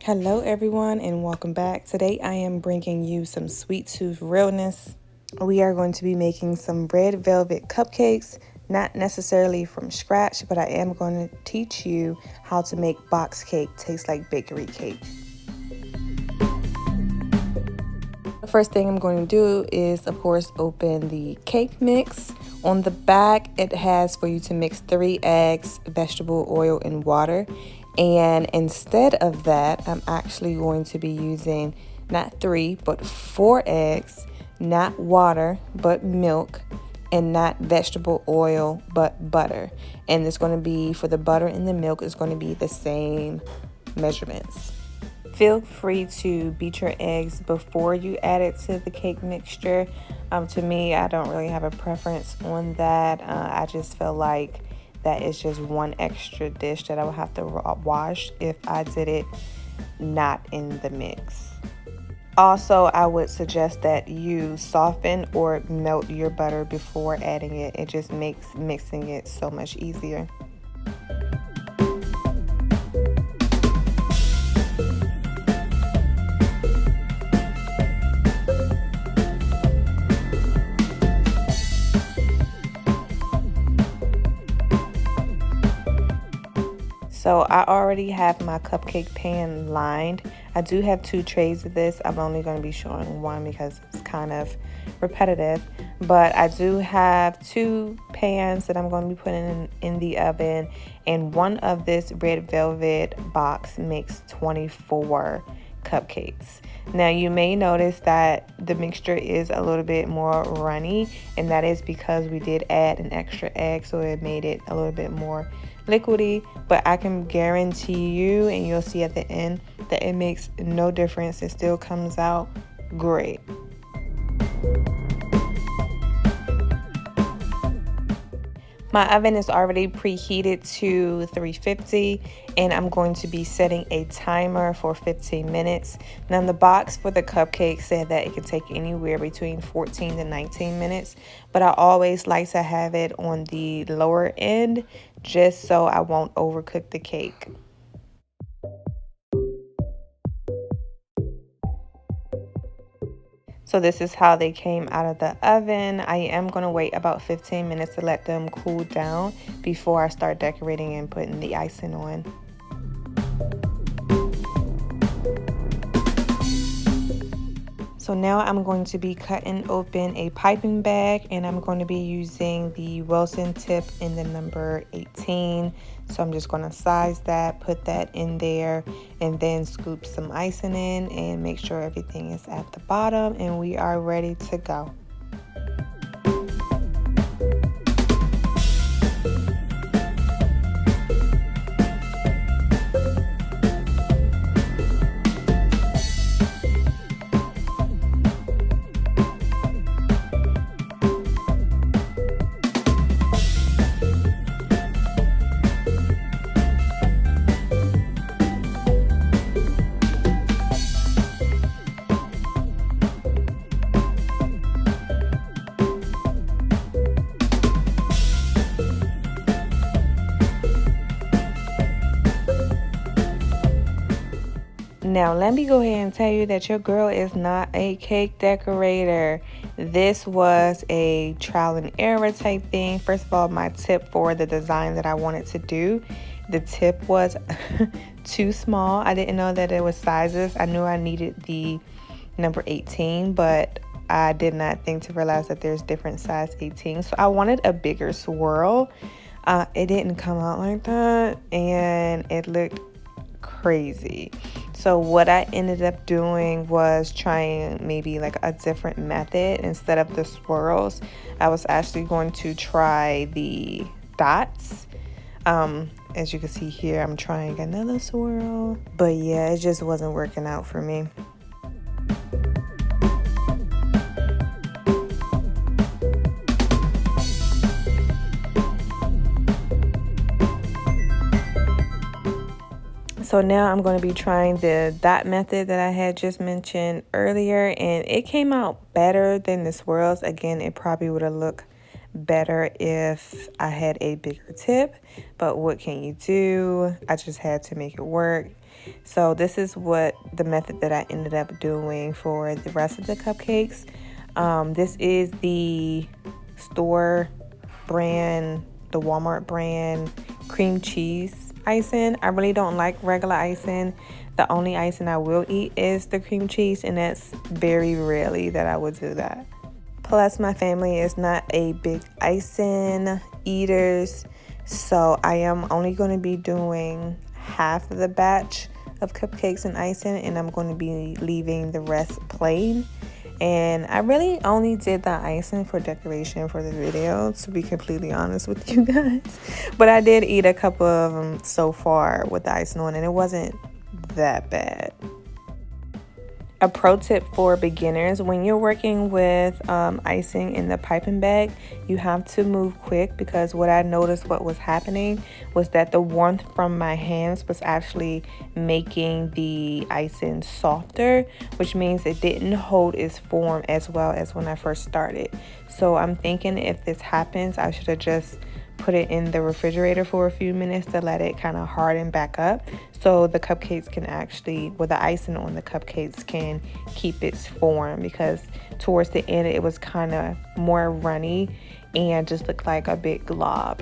Hello everyone and welcome back. Today I am bringing you some sweet tooth realness. We are going to be making some red velvet cupcakes, not necessarily from scratch, but I am going to teach you how to make box cake taste like bakery cake. The first thing I'm going to do is, of course, open the cake mix. On the back, it has for you to mix 3 eggs, vegetable oil, and water. And instead of that, I'm actually going to be using not 3, but 4 eggs, not water, but milk, and not vegetable oil, but butter. And it's going to be, for the butter and the milk, it's going to be the same measurements. Feel free to beat your eggs before you add it to the cake mixture. To me, I don't really have a preference on that. I just feel like that is just one extra dish that I would have to wash if I did it not in the mix. Also, I would suggest that you soften or melt your butter before adding it. It just makes mixing it so much easier. So I already have my cupcake pan lined. I do have 2 trays of this. I'm only going to be showing one because it's kind of repetitive. But I do have 2 pans that I'm going to be putting in the oven. And one of this red velvet box makes 24 cupcakes. Now you may notice that the mixture is a little bit more runny, and that is because we did add an extra egg, so it made it a little bit more liquidy. But I can guarantee you, and you'll see at the end, that it makes no difference. It still comes out great. My oven is already preheated to 350, and I'm going to be setting a timer for 15 minutes. Now, the box for the cupcake said that it can take anywhere between 14 to 19 minutes, but I always like to have it on the lower end just so I won't overcook the cake. So this is how they came out of the oven. I am going to wait about 15 minutes to let them cool down before I start decorating and putting the icing on. So now I'm going to be cutting open a piping bag, and I'm going to be using the Wilson tip in the number 18. So I'm just going to size that, put that in there, and then scoop some icing in and make sure everything is at the bottom, and we are ready to go. Now, let me go ahead and tell you that your girl is not a cake decorator. This was a trial and error type thing. First of all, my tip for the design that I wanted to do, the tip was too small. I didn't know that it was sizes. I knew I needed the number 18, but I did not think to realize that there's different size 18. So I wanted a bigger swirl. It didn't come out like that, and it looked crazy. So what I ended up doing was trying maybe like a different method. Instead of the swirls, I was actually going to try the dots. As you can see here, I'm trying another swirl, but yeah, it just wasn't working out for me. So now I'm going to be trying the dot method that I had just mentioned earlier, and it came out better than the swirls. Again, it probably would have looked better if I had a bigger tip, but what can you do? I just had to make it work. So this is what the method that I ended up doing for the rest of the cupcakes. This is the store brand, the Walmart brand cream cheese icing. I really don't like regular icing. The only icing I will eat is the cream cheese, and that's very rarely that I would do that. Plus, my family is not a big icing eaters, so I am only going to be doing half of the batch of cupcakes and icing, and I'm going to be leaving the rest plain. And I really only did the icing for decoration for the video, to be completely honest with you guys. But I did eat a couple of them so far with the icing on, and it wasn't that bad. A pro tip for beginners: when you're working with icing in the piping bag, you have to move quick, because what I noticed what was happening was that the warmth from my hands was actually making the icing softer, which means it didn't hold its form as well as when I first started. So I'm thinking if this happens, I should have just put it in the refrigerator for a few minutes to let it kind of harden back up, so the cupcakes can actually, with the icing on the cupcakes, can keep its form, because towards the end it was kind of more runny and just looked like a big glob.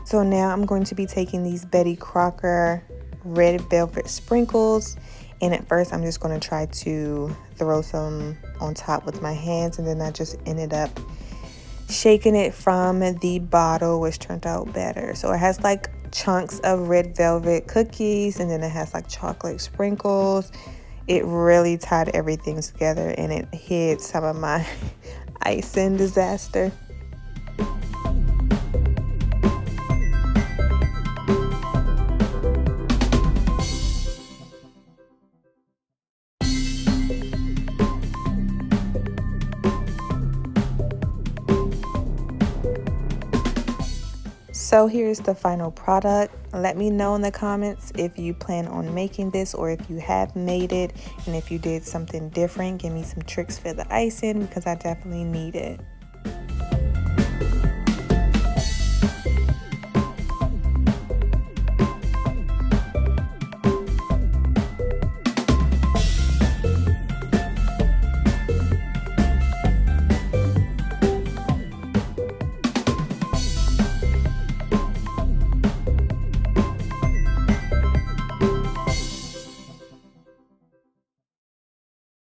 So now I'm going to be taking these Betty Crocker red velvet sprinkles, and at first I'm just going to try to throw some on top with my hands, and then I just ended up shaking it from the bottle, which turned out better. So it has like chunks of red velvet cookies, and then it has like chocolate sprinkles. It really tied everything together, and it hid some of my icing disaster. So here's the final product. Let me know in the comments if you plan on making this, or if you have made it, and if you did something different, give me some tricks for the icing, because I definitely need it.